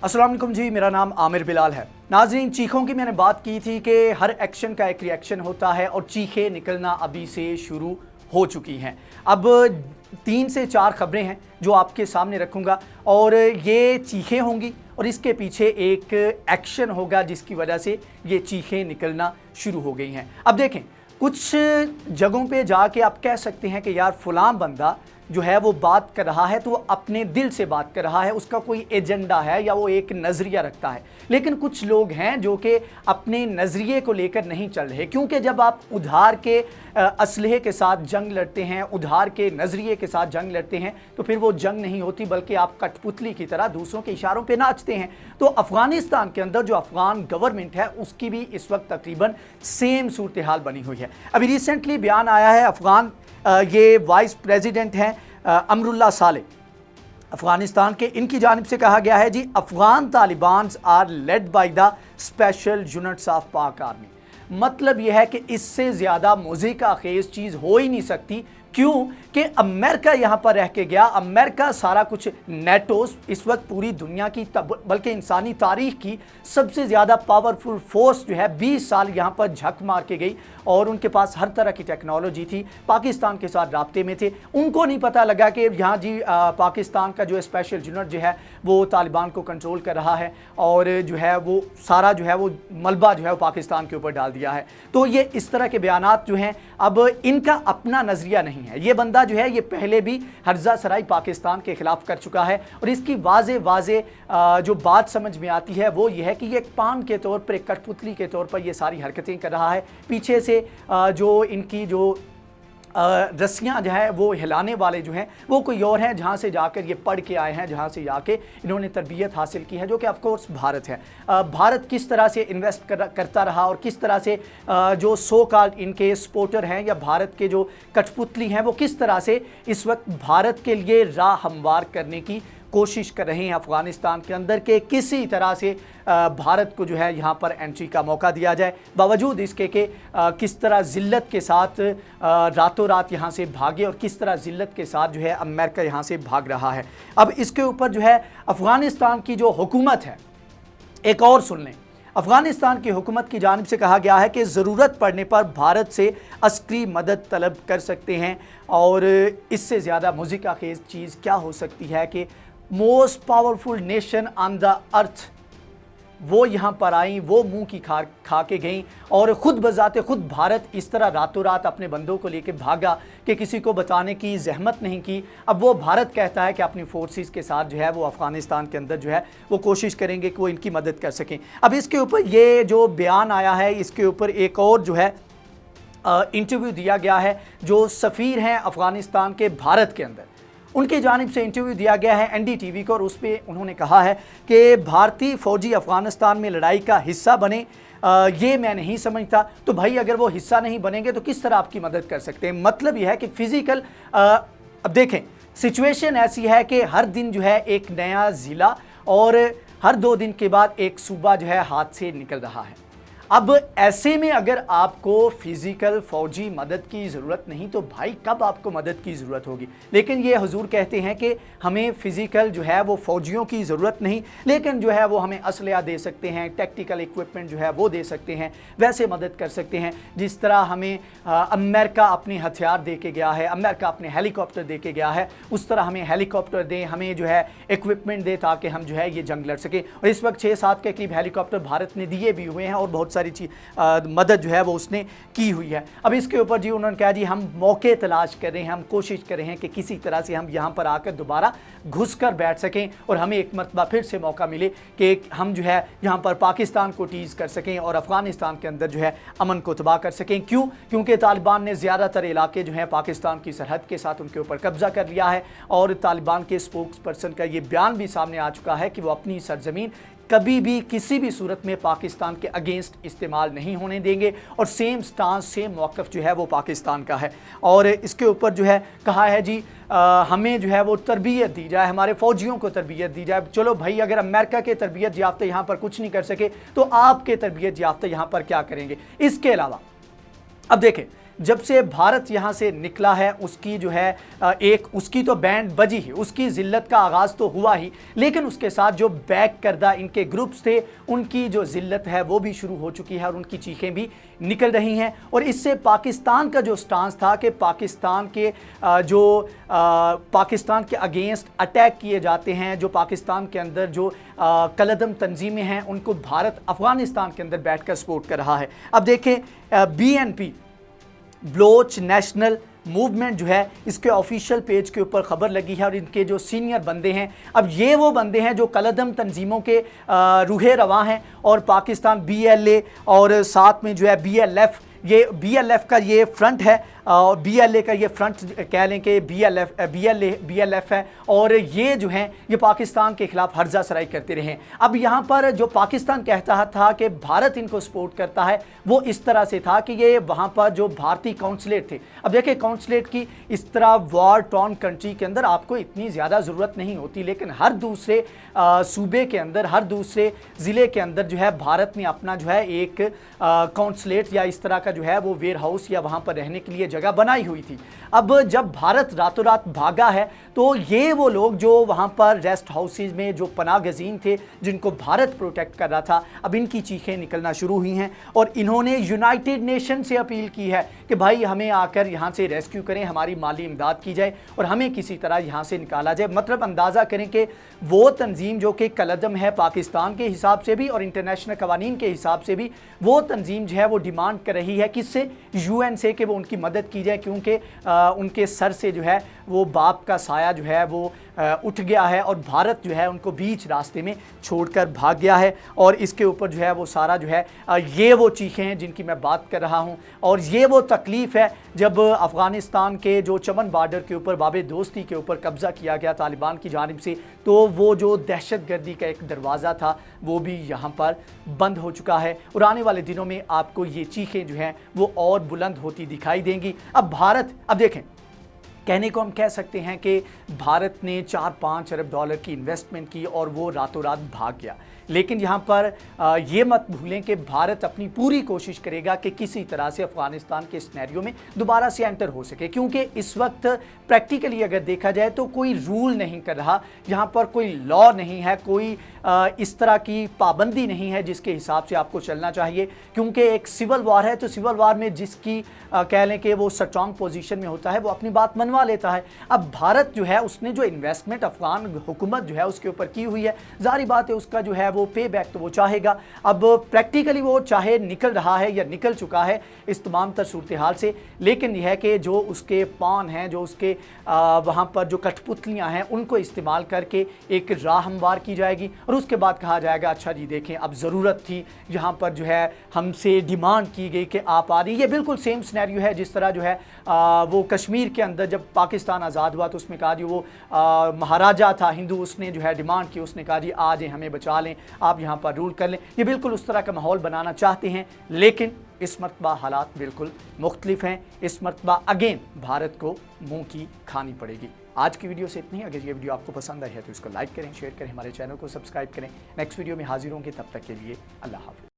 अस्सलाम वालेकुम जी, मेरा नाम आमिर बिलाल है। नाज़रीन, चीखों की मैंने बात की थी कि हर एक्शन का एक रिएक्शन होता है और चीखें निकलना अभी से शुरू हो चुकी हैं। अब 3 से 4 खबरें हैं जो आपके सामने रखूँगा और ये चीखें होंगी और इसके पीछे एक एक्शन होगा जिसकी वजह से ये चीखें निकलना शुरू हो गई हैं। अब देखें, कुछ जगहों पे जाके आप कह सकते हैं कि यार फलां बंदा जो है वो बात कर रहा है तो वो अपने दिल से बात कर रहा है, उसका कोई एजेंडा है या वो एक नज़रिया रखता है। लेकिन कुछ लोग हैं जो कि अपने नज़रिए को लेकर नहीं चल रहे, क्योंकि जब आप उधार के असलहे के साथ जंग लड़ते हैं, उधार के नज़रिए के साथ जंग लड़ते हैं, तो फिर वो जंग नहीं होती बल्कि आप कठपुतली की तरह दूसरों के इशारों पे नाचते हैं। तो अफ़गानिस्तान के अंदर जो अफ़गान गवर्नमेंट है उसकी भी इस वक्त तकरीबन सेम सूरत हाल बनी हुई है। अभी रिसेंटली बयान आया है अफ़गान ये वाइस प्रेसिडेंट हैं अमरुल्ला साले अफ़गानिस्तान के, इनकी जानिब से कहा गया है जी, Afghan Talibans are led by the special units of Pak army. मतलब यह है कि इससे ज़्यादा मुज़ीका खेज़ चीज़ हो ही नहीं सकती। क्यों कि अमेरिका यहाँ पर रह के गया, अमेरिका सारा कुछ, नेटो इस वक्त पूरी दुनिया की बल्कि इंसानी तारीख की सबसे ज़्यादा पावरफुल फोर्स जो है 20 साल यहाँ पर झक मार के गई और उनके पास हर तरह की टेक्नोलॉजी थी, पाकिस्तान के साथ राब्ते में थे। उनको नहीं पता लगा कि यहाँ जी पाकिस्तान का जो स्पेशल यूनिट जो है वो तालिबान को कंट्रोल कर रहा है और जो है वो सारा जो है वो मलबा जो है वो पाकिस्तान के ऊपर डाल दिया है। तो ये इस तरह के बयानात जो हैं, अब इनका अपना नज़रिया नहीं है। ये बंदा जो है ये पहले भी हर्जा सराई पाकिस्तान के खिलाफ कर चुका है और इसकी वाजे जो बात समझ में आती है वो ये है कि ये एक पान के तौर पर, एक कठपुतली के तौर पर ये सारी हरकतें कर रहा है। पीछे से जो इनकी जो रस्सियाँ जो है वो हिलाने वाले जो हैं वो कोई और हैं, जहाँ से जाकर ये पढ़ के आए हैं, जहाँ से जाके इन्होंने तरबियत हासिल की है, जो कि ऑफ कोर्स भारत है। भारत किस तरह से इन्वेस्ट करता रहा और किस तरह से जो सो कॉल्ड इनके सपोर्टर हैं या भारत के जो कठपुतली हैं वो किस तरह से इस वक्त भारत के लिए राह हमवार करने की कोशिश कर रहे हैं अफ़गानिस्तान के अंदर के किसी तरह से भारत को जो है यहाँ पर एंट्री का मौका दिया जाए, बावजूद इसके कि किस तरह ज़िल्लत के साथ रातों रात यहाँ से भागे और किस तरह ज़िल्लत के साथ जो है अमेरिका यहाँ से भाग रहा है। अब इसके ऊपर जो है अफ़गानिस्तान की जो हुकूमत है, एक और सुन लें, अफ़गानिस्तान की हुकूमत की जानिब से कहा गया है कि ज़रूरत पड़ने पर भारत से अस्करी मदद तलब कर सकते हैं। और इससे ज़्यादा मुज़ीका खेज़ चीज़ क्या हो सकती है कि most powerful nation on the earth वो यहाँ पर आई, वो मुंह की खा के गई और ख़ुद बजाते खुद भारत इस तरह रातों रात अपने बंदों को लेके भागा कि किसी को बताने की जहमत नहीं की। अब वो भारत कहता है कि अपनी फोर्सेस के साथ जो है वो अफ़गानिस्तान के अंदर जो है वो कोशिश करेंगे कि वो इनकी मदद कर सकें। अब इसके ऊपर ये जो बयान आया है, इसके ऊपर एक और जो है इंटरव्यू दिया गया है जो सफ़ीर हैं अफ़गानिस्तान के भारत के अंदर, उनकी जानिब से इंटरव्यू दिया गया है NDTV को और उस पर उन्होंने कहा है कि भारतीय फ़ौजी अफ़गानिस्तान में लड़ाई का हिस्सा बने, ये मैं नहीं समझता। तो भाई अगर वो हिस्सा नहीं बनेंगे तो किस तरह आपकी मदद कर सकते हैं? मतलब यह है कि फ़िज़िकल अब देखें, सिचुएशन ऐसी है कि हर दिन जो है एक नया ज़िला और हर 2 दिन के बाद एक सूबा जो है हाथ से निकल रहा है। अब ऐसे में अगर आपको फ़िज़िकल फ़ौजी मदद की ज़रूरत नहीं तो भाई कब आपको मदद की ज़रूरत होगी? लेकिन ये हुजूर कहते हैं कि हमें फ़िज़िकल जो है वो फ़ौजियों की ज़रूरत नहीं, लेकिन जो है वो हमें असलहा दे सकते हैं, टेक्टिकल इक्विपमेंट जो है वो दे सकते हैं, वैसे मदद कर सकते हैं जिस तरह हमें अमेरिका अपने हथियार दे के गया है, अमेरिका अपने हेलीकॉप्टर दे के गया है, उस तरह हमें हेलीकॉप्टर दें, हमें जो है इक्विपमेंट दे ताकि हम जो है ये जंग लड़ सकें। और इस वक्त 6-7 के करीब हेलीकॉप्टर भारत ने दिए भी हुए हैं और बहुत सारी मदद जो है वो उसने की हुई है। अब इसके ऊपर जी उन्होंने कहा जी हम मौके तलाश कर रहे हैं, हम कोशिश कर रहे हैं कि किसी तरह से हम यहाँ पर आकर दोबारा घुस कर बैठ सकें और हमें एक मरतबा फिर से मौका मिले कि हम जो है यहाँ पर पाकिस्तान को टीज़ कर सकें और अफ़गानिस्तान के अंदर जो है अमन को तबाह कर सकें। क्यों? क्योंकि तालिबान ने ज़्यादातर इलाके जो हैं पाकिस्तान की सरहद के साथ उनके ऊपर कब्ज़ा कर लिया है और तालिबान के स्पोक्स पर्सन का ये बयान भी सामने आ चुका है कि वो अपनी सरजमीन कभी भी किसी भी सूरत में पाकिस्तान के अगेंस्ट इस्तेमाल नहीं होने देंगे और सेम स्टांस, सेम मौक़िफ़ जो है वो पाकिस्तान का है। और इसके ऊपर जो है कहा है जी हमें जो है वो तरबियत दी जाए, हमारे फ़ौजियों को तरबियत दी जाए। चलो भाई अगर अमेरिका के तरबियत याफ्ता यहाँ पर कुछ नहीं कर सके तो आपके तरबियत याफ्ता यहाँ पर क्या करेंगे? इसके अलावा अब देखें, जब से भारत यहाँ से निकला है उसकी जो है उसकी तो बैंड बजी ही, उसकी जिल्लत का आगाज़ तो हुआ ही, लेकिन उसके साथ जो बैक करदा इनके ग्रुप्स थे उनकी जो जिल्लत है वो भी शुरू हो चुकी है और उनकी चीखें भी निकल रही हैं। और इससे पाकिस्तान का जो स्टांस था कि पाकिस्तान के अगेंस्ट अटैक किए जाते हैं, जो पाकिस्तान के अंदर जो कलदम तंजीमें हैं उनको भारत अफगानिस्तान के अंदर बैठकर सपोर्ट कर रहा है। अब देखें BNP बलोच नेशनल मूवमेंट जो है इसके ऑफिशियल पेज के ऊपर खबर लगी है और इनके जो सीनियर बंदे हैं, अब ये वो बंदे हैं जो कलदम तंजीमों के रूहे रवा हैं और पाकिस्तान BLA और साथ में जो है BLF, ये BLF का ये फ्रंट है और BLA का ये फ्रंट कह लें कि BLF है और ये जो हैं ये पाकिस्तान के खिलाफ हर्जा सराई करते रहे। अब यहाँ पर जो पाकिस्तान कहता था कि भारत इनको सपोर्ट करता है वो इस तरह से था कि ये वहाँ पर जो भारतीय काउंसलेट थे, अब देखिए काउंसलेट की इस तरह वॉर टॉर्न कंट्री के अंदर आपको इतनी ज़्यादा ज़रूरत नहीं होती, लेकिन हर दूसरे सूबे के अंदर, हर दूसरे ज़िले के अंदर जो है भारत ने अपना जो है एक काउंसलेट या इस तरह का जो है वो वेयर हाउस या वहाँ पर रहने के लिए जगह बनाई हुई थी। अब जब भारत रातों रात भागा है तो ये वो लोग जो वहाँ पर रेस्ट हाउसेज में जो पनाह गज़ीन थे जिनको भारत प्रोटेक्ट कर रहा था, अब इनकी चीखें निकलना शुरू हुई हैं और इन्होंने यूनाइटेड नेशन से अपील की है कि भाई हमें आकर यहाँ से रेस्क्यू करें, हमारी माली इमदाद की जाए और हमें किसी तरह यहाँ से निकाला जाए। मतलब अंदाज़ा करें कि वो तंजीम जो कि कलदम है पाकिस्तान के हिसाब से भी और इंटरनेशनल कवानीन के हिसाब से भी, वो तंजीम जो है वो डिमांड कर रही है किससे, UN से, कि वो उनकी मदद की जाए, क्योंकि उनके सर से जो है वो बाप का साया जो है वो उठ गया है और भारत जो है उनको बीच रास्ते में छोड़कर भाग गया है। और इसके ऊपर जो है वो सारा जो है ये वो चीखें हैं जिनकी मैं बात कर रहा हूँ और ये वो तकलीफ़ है जब अफ़गानिस्तान के जो चमन बॉर्डर के ऊपर बाबे दोस्ती के ऊपर कब्ज़ा किया गया तालिबान की जानिब से, तो वो जो दहशतगर्दी का एक दरवाज़ा था वो भी यहाँ पर बंद हो चुका है और आने वाले दिनों में आपको ये चीखें जो हैं वो और बुलंद होती दिखाई देंगी। अब भारत, अब देखें, कहने को हम कह सकते हैं कि भारत ने 4-5 अरब डॉलर की इन्वेस्टमेंट की और वो रातों रात भाग गया, लेकिन यहाँ पर ये मत भूलें कि भारत अपनी पूरी कोशिश करेगा कि किसी तरह से अफ़गानिस्तान के सिनेरियो में दोबारा से एंटर हो सके, क्योंकि इस वक्त प्रैक्टिकली अगर देखा जाए तो कोई रूल नहीं कर रहा, यहाँ पर कोई लॉ नहीं है, कोई इस तरह की पाबंदी नहीं है जिसके हिसाब से आपको चलना चाहिए, क्योंकि एक सिविल वार है तो सिविल वार में जिसकी कह लें कि वो स्ट्रॉन्ग पोजीशन में होता है वो अपनी बात मनवा लेता है। अब भारत जो है उसने जो इन्वेस्टमेंट अफ़गान हुकूमत जो है उसके ऊपर की हुई है, ज़ाहिर बात है उसका जो है वो पे बैक तो वो चाहेगा। अब प्रैक्टिकली वो चाहे निकल रहा है या निकल चुका है इस तमाम तर सूरत हाल से, लेकिन यह है कि जो उसके पान हैं, जो उसके वहाँ पर जो कठपुतलियाँ हैं उनको इस्तेमाल करके एक राह हमवार की जाएगी और उसके बाद कहा जाएगा अच्छा जी देखें अब ज़रूरत थी, यहाँ पर जो है हमसे डिमांड की गई कि आप आ रही। ये बिल्कुल सेम सिनेरियो है जिस तरह जो है वो कश्मीर के अंदर जब पाकिस्तान आज़ाद हुआ तो उसमें कहा जी वो महाराजा था हिंदू, उसने जो है डिमांड की, उसने कहा जी आ जाए हमें बचा लें, आप यहाँ पर रूल कर लें। ये बिल्कुल उस तरह का माहौल बनाना चाहते हैं, लेकिन इस मरतबा हालात बिल्कुल मुख्तलिफ हैं। इस मरतबा अगेन भारत को मुंह की खानी पड़ेगी। आज की वीडियो से इतनी। अगर ये वीडियो आपको पसंद आई है तो इसको लाइक करें, शेयर करें, हमारे चैनल को सब्सक्राइब करें। नेक्स्ट वीडियो में हाजिर होंगे, तब तक के लिए अल्लाह हाफ़िज़।